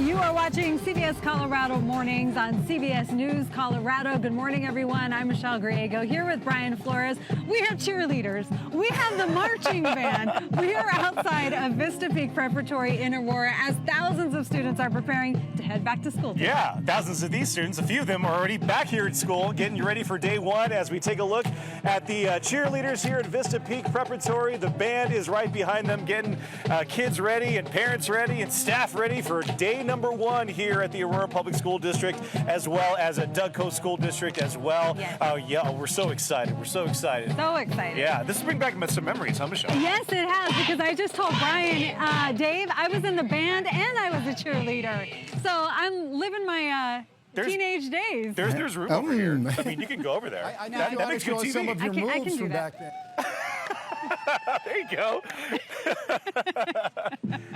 You are watching CBS Colorado Mornings on CBS News Colorado. Good morning, everyone. I'm Michelle Griego here with Brian Flores. We have cheerleaders. We have the marching band. We are outside of Vista Peak Preparatory in Aurora as thousands of students are preparing to head back to school today. Yeah, thousands of these students, a few of them are already back here at school, getting ready for day one as we take a look at the cheerleaders here at Vista Peak Preparatory. The band is right behind them, getting kids ready and parents ready and staff ready for day number one here at the Aurora Public School District, as well as at Dougco School District as well. Yes. Oh, yeah, we're so excited. We're so excited. So excited. Yeah, this is bringing back some memories, huh, Michelle? Yes, it has, because I just told Brian, Dave, I was in the band and I was a cheerleader. So I'm living my teenage days. There's room over here. I mean, you can go over there. Now you want to show us some of your moves from back then. There you go.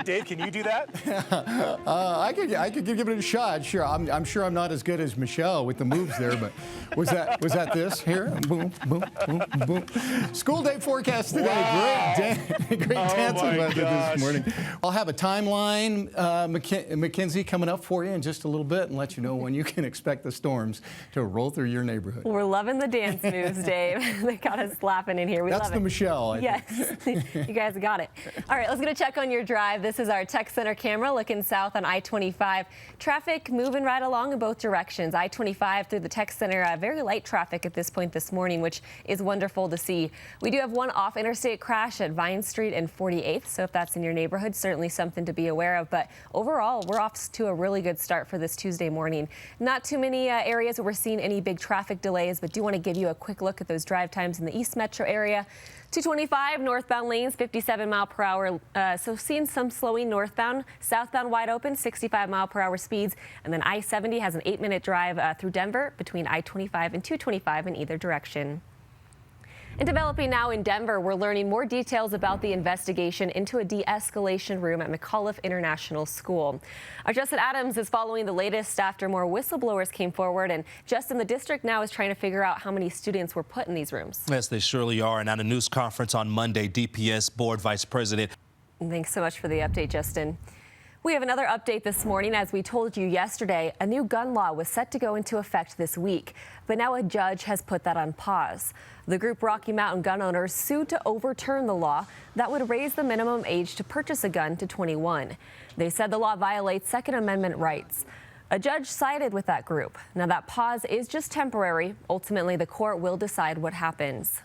Dave, can you do that? I could give it a shot. Sure, I'm sure I'm not as good as Michelle with the moves there, but was that this here? Boom, boom, boom, boom. School day forecast today. Wow. Great dancing weather gosh. this morning. I'll have a timeline, Makenzie, coming up for you in just a little bit and let you know when you can expect the storms to roll through your neighborhood. We're loving the dance moves, Dave. They got us laughing in here. We That's love the it. Michelle. Yes, you guys got it. All right, let's get a check on your drive. This is our tech center camera looking south on I-25. Traffic moving right along in both directions. I-25 through the tech center, very light traffic at this point this morning, which is wonderful to see. We do have one off interstate crash at Vine Street and 48th, so if that's in your neighborhood, certainly something to be aware of. But overall, we're off to a really good start for this Tuesday morning. Not too many areas where we're seeing any big traffic delays, but do want to give you a quick look at those drive times in the East Metro area. 225 northbound lanes, 57 mile per hour. So seeing some slowing northbound, southbound wide open, 65 mile per hour speeds. And then I-70 has an 8-minute drive through Denver between I-25 and 225 in either direction. And developing now in Denver, we're learning more details about the investigation into a de-escalation room at McAuliffe International School. Our Justin Adams is following the latest after more whistleblowers came forward, and Justin, the district now is trying to figure out how many students were put in these rooms. Yes, they surely are. And at a news conference on Monday, DPS Board Vice President. Thanks so much for the update, Justin. We have another update this morning. As we told you yesterday, a new gun law was set to go into effect this week, but now a judge has put that on pause. The group Rocky Mountain Gun Owners sued to overturn the law that would raise the minimum age to purchase a gun to 21. They said the law violates Second Amendment rights. A judge sided with that group. Now that pause is just temporary. Ultimately, the court will decide what happens.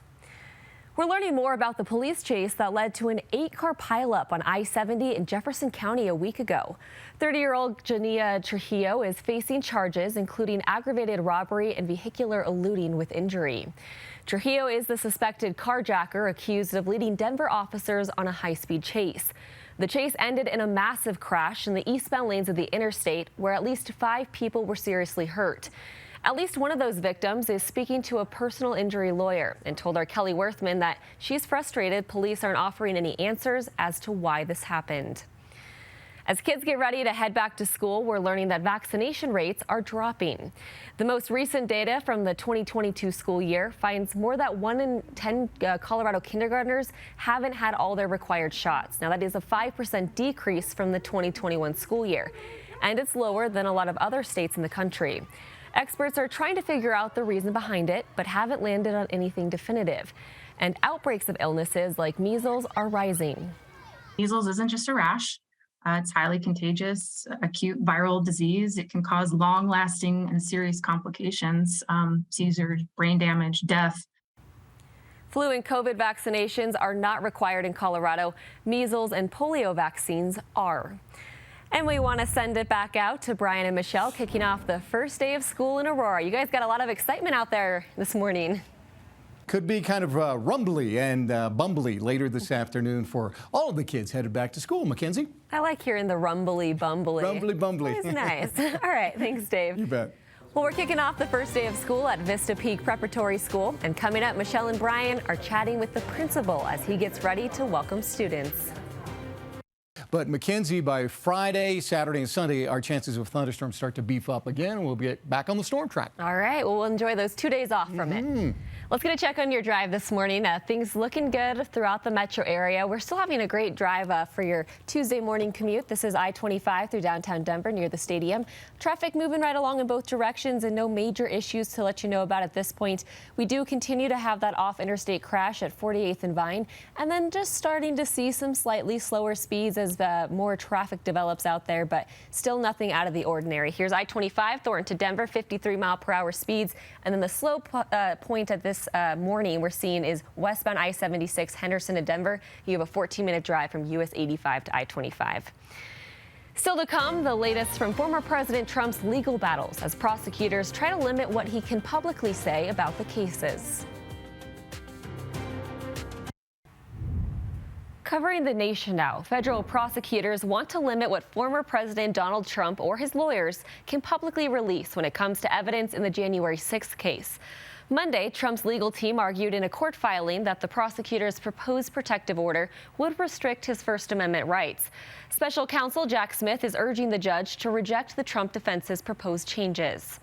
We're learning more about the police chase that led to an 8-car pileup on I-70 in Jefferson County a week ago. 30-year-old Jania Trujillo is facing charges, including aggravated robbery and vehicular eluding with injury. Trujillo is the suspected carjacker accused of leading Denver officers on a high-speed chase. The chase ended in a massive crash in the eastbound lanes of the interstate, where at least 5 people were seriously hurt. At least one of those victims is speaking to a personal injury lawyer and told our Kelly Worthman that she's frustrated police aren't offering any answers as to why this happened. As kids get ready to head back to school, we're learning that vaccination rates are dropping. The most recent data from the 2022 school year finds more that 1 in 10 Colorado kindergartners haven't had all their required shots. Now, that is a 5% decrease from the 2021 school year, and it's lower than a lot of other states in the country. Experts are trying to figure out the reason behind it, but haven't landed on anything definitive. And outbreaks of illnesses like measles are rising. Measles isn't just a rash. It's highly contagious, acute viral disease. It can cause long-lasting and serious complications, seizures, brain damage, death. Flu and COVID vaccinations are not required in Colorado. Measles and polio vaccines are. And we want to send it back out to Brian and Michelle, kicking off the first day of school in Aurora. You guys got a lot of excitement out there this morning. Could be kind of rumbly and bumbly later this afternoon for all of the kids headed back to school. Makenzie? I like hearing the rumbly bumbly. Rumbly bumbly. It's nice. All right, thanks, Dave. You bet. Well, we're kicking off the first day of school at Vista Peak Preparatory School. And coming up, Michelle and Brian are chatting with the principal as he gets ready to welcome students. But Makenzie, by Friday, Saturday, and Sunday, our chances of thunderstorms start to beef up again. We'll get back on the storm track. All right. Well, we'll enjoy those 2 days off from it. Let's get a check on your drive this morning. Things looking good throughout the metro area. We're still having a great drive for your Tuesday morning commute. This is I-25 through downtown Denver near the stadium. Traffic moving right along in both directions and no major issues to let you know about at this point. We do continue to have that off-interstate crash at 48th and Vine, and then just starting to see some slightly slower speeds as more traffic develops out there, but still nothing out of the ordinary. Here's I-25 Thornton to Denver, 53-mile-per-hour speeds, and then the slow point at this morning we're seeing is westbound I-76 Henderson to Denver. You have a 14-minute drive from US 85 to I-25. Still to come, the latest from former President Trump's legal battles as prosecutors try to limit what he can publicly say about the cases. Covering the nation now, federal prosecutors want to limit what former President Donald Trump or his lawyers can publicly release when it comes to evidence in the January 6th case. Monday, Trump's legal team argued in a court filing that the prosecutor's proposed protective order would restrict his First Amendment rights. Special counsel Jack Smith is urging the judge to reject the Trump defense's proposed changes.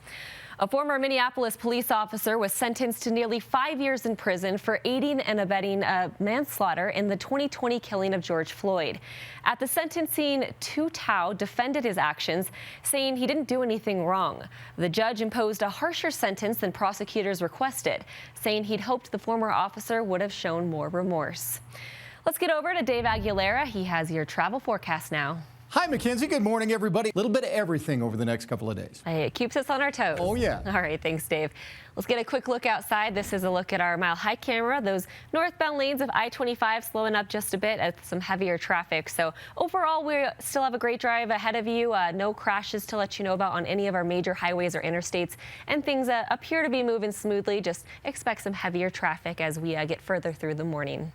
A former Minneapolis police officer was sentenced to nearly 5 years in prison for aiding and abetting manslaughter in the 2020 killing of George Floyd. At the sentencing, Tu Tao defended his actions, saying he didn't do anything wrong. The judge imposed a harsher sentence than prosecutors requested, saying he'd hoped the former officer would have shown more remorse. Let's get over to Dave Aguilera. He has your travel forecast now. Hi, Makenzie. Good morning, everybody. A little bit of everything over the next couple of days. Hey, it keeps us on our toes. Oh, yeah. All right. Thanks, Dave. Let's get a quick look outside. This is a look at our mile high camera. Those northbound lanes of I-25 slowing up just a bit at some heavier traffic. So overall, we still have a great drive ahead of you. No crashes to let you know about on any of our major highways or interstates. And things appear to be moving smoothly. Just expect some heavier traffic as we get further through the morning.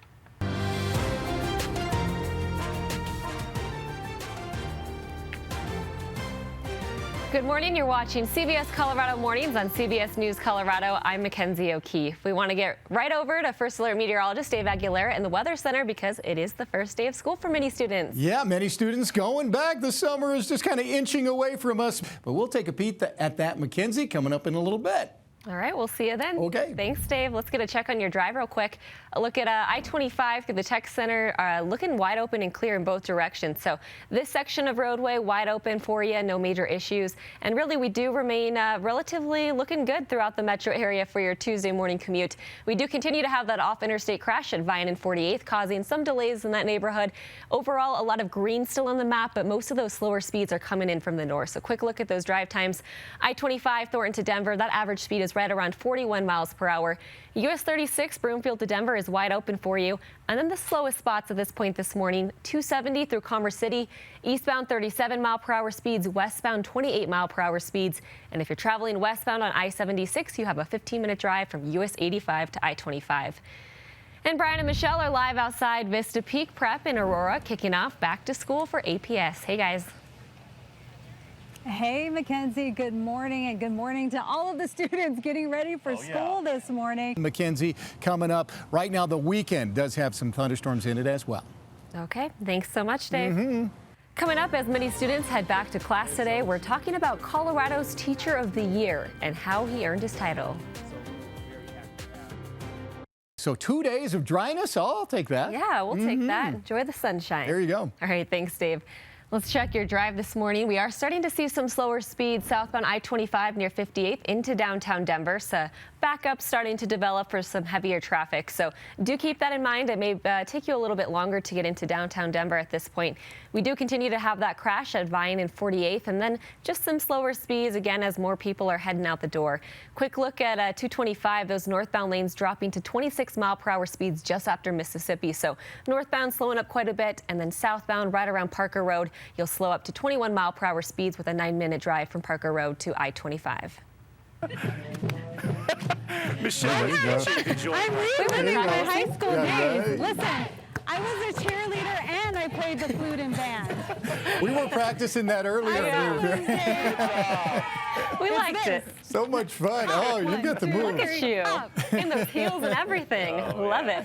Good morning. You're watching CBS Colorado Mornings on CBS News Colorado. I'm Makenzie O'Keefe. We want to get right over to First Alert meteorologist Dave Aguilera in the Weather Center because it is the first day of school for many students. Yeah, many students going back. The summer is just kind of inching away from us. But we'll take a peek at that, Makenzie, coming up in a little bit. All right, we'll see you then. Okay. Thanks, Dave. Let's get a check on your drive real quick. A look at I-25 through the Tech Center, looking wide open and clear in both directions. So this section of roadway wide open for you, no major issues. And really, we do remain relatively looking good throughout the metro area for your Tuesday morning commute. We do continue to have that off-interstate crash at Vine and 48th, causing some delays in that neighborhood. Overall, a lot of green still on the map, but most of those slower speeds are coming in from the north. So quick look at those drive times. I-25 Thornton to Denver, that average speed is right around 41 miles per hour. US 36 Broomfield to Denver is wide open for you. And then the slowest spots at this point this morning, 270 through Commerce City, eastbound 37 mile per hour speeds, westbound 28 mile per hour speeds. And if you're traveling westbound on I-76, you have a 15-minute drive from US 85 to I-25. And Brian and Michelle are live outside Vista Peak Prep in Aurora, kicking off back to school for APS. Hey, guys. Hey, Makenzie, good morning, and good morning to all of the students getting ready for school this morning. Makenzie, coming up right now, the weekend does have some thunderstorms in it as well. Okay, thanks so much, Dave. Coming up, as many students head back to class today, we're talking about Colorado's Teacher of the Year and how he earned his title. So 2 days of dryness, I'll take that. Yeah, we'll take that. Enjoy the sunshine. There you go. All right, thanks, Dave. Let's check your drive this morning. We are starting to see some slower speeds southbound I-25 near 58th into downtown Denver. So backup starting to develop for some heavier traffic. So do keep that in mind. It may take you a little bit longer to get into downtown Denver at this point. We do continue to have that crash at Vine and 48th, and then just some slower speeds again as more people are heading out the door. Quick look at 225, those northbound lanes dropping to 26 mile per hour speeds just after Mississippi. So northbound slowing up quite a bit, and then southbound right around Parker Road, you'll slow up to 21 mile per hour speeds with a 9-minute drive from Parker Road to I-25. Michelle, I'm reliving my high school days. Listen, I I was a cheerleader and I played the flute and band. We were practicing that earlier. We liked it. So much fun. Oh, you got the Look moves. at you. In those heels and everything. Love it.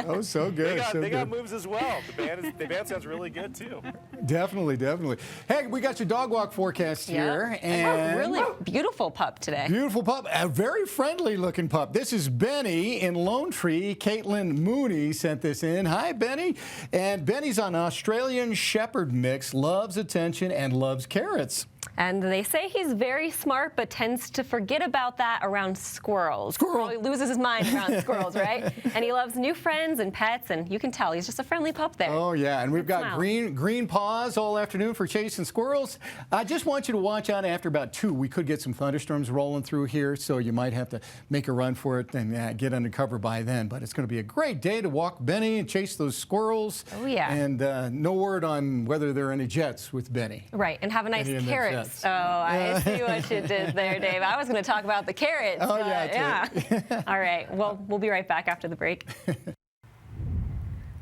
Oh, so good. They got good. moves as well. The band sounds really good too. Definitely, definitely. Hey, we got your dog walk forecast here. And a really beautiful pup today. Beautiful pup, a very friendly looking pup. This is Benny in Lone Tree. Caitlin Mooney sent this in. Hi, Benny. And Benny's an Australian Shepherd mix, loves attention and loves carrots. And they say he's very smart, but tends to forget about that around squirrels. Squirrel. He loses his mind around squirrels, right? And he loves new friends and pets, and you can tell he's just a friendly pup there. Oh, yeah, and we've got smile. green paws all afternoon for chasing squirrels. I just want you to watch out after about 2. We could get some thunderstorms rolling through here, so you might have to make a run for it and get under cover by then. But it's going to be a great day to walk Benny and chase those squirrels. Oh, yeah. And no word on whether there are any jets with Benny. Right, and have a nice Any of them carrot. jets. Oh, I see what you did there, Dave. I was going to talk about the carrots. Oh, but yeah, yeah. All right, well, we'll be right back after the break.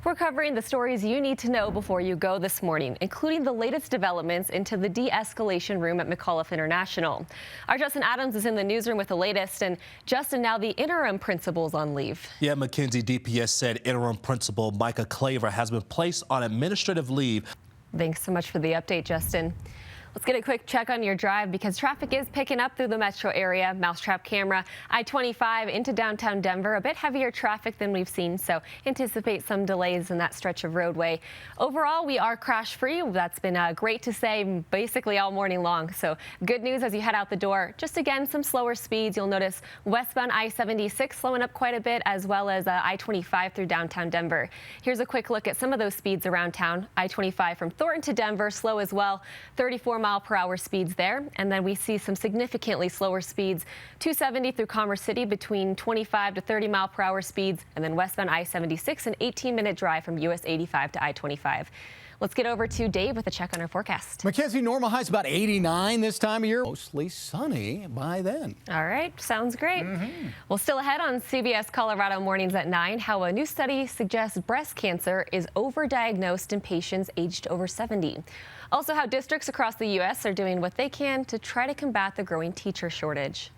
We're covering the stories you need to know before you go this morning, including the latest developments into the de-escalation room at McAuliffe International. Our Justin Adams is in the newsroom with the latest. And Justin, now the interim principal's on leave. Yeah, Makenzie, DPS said interim principal Micah Claver has been placed on administrative leave. Thanks so much for the update, Justin. Let's get a quick check on your drive because traffic is picking up through the metro area. Mousetrap camera, I-25 into downtown Denver. A bit heavier traffic than we've seen, so anticipate some delays in that stretch of roadway. Overall, we are crash-free. That's been great to say basically all morning long. So good news as you head out the door. Just again, some slower speeds. You'll notice westbound I-76 slowing up quite a bit, as well as I-25 through downtown Denver. Here's a quick look at some of those speeds around town. I-25 from Thornton to Denver, slow as well. 34-mile-per-hour speeds there. And then we see some significantly slower speeds. 270 through Commerce City between 25 to 30-mile-per-hour speeds. And then westbound I-76, an 18-minute drive from US 85 to I-25. Let's get over to Dave with a check on our forecast. Makenzie, normal high's about 89 this time of year. Mostly sunny by then. All right, sounds great. Well, still ahead on CBS Colorado Mornings at 9, how a new study suggests breast cancer is overdiagnosed in patients aged over 70. Also, how districts across the U.S. are doing what they can to try to combat the growing teacher shortage.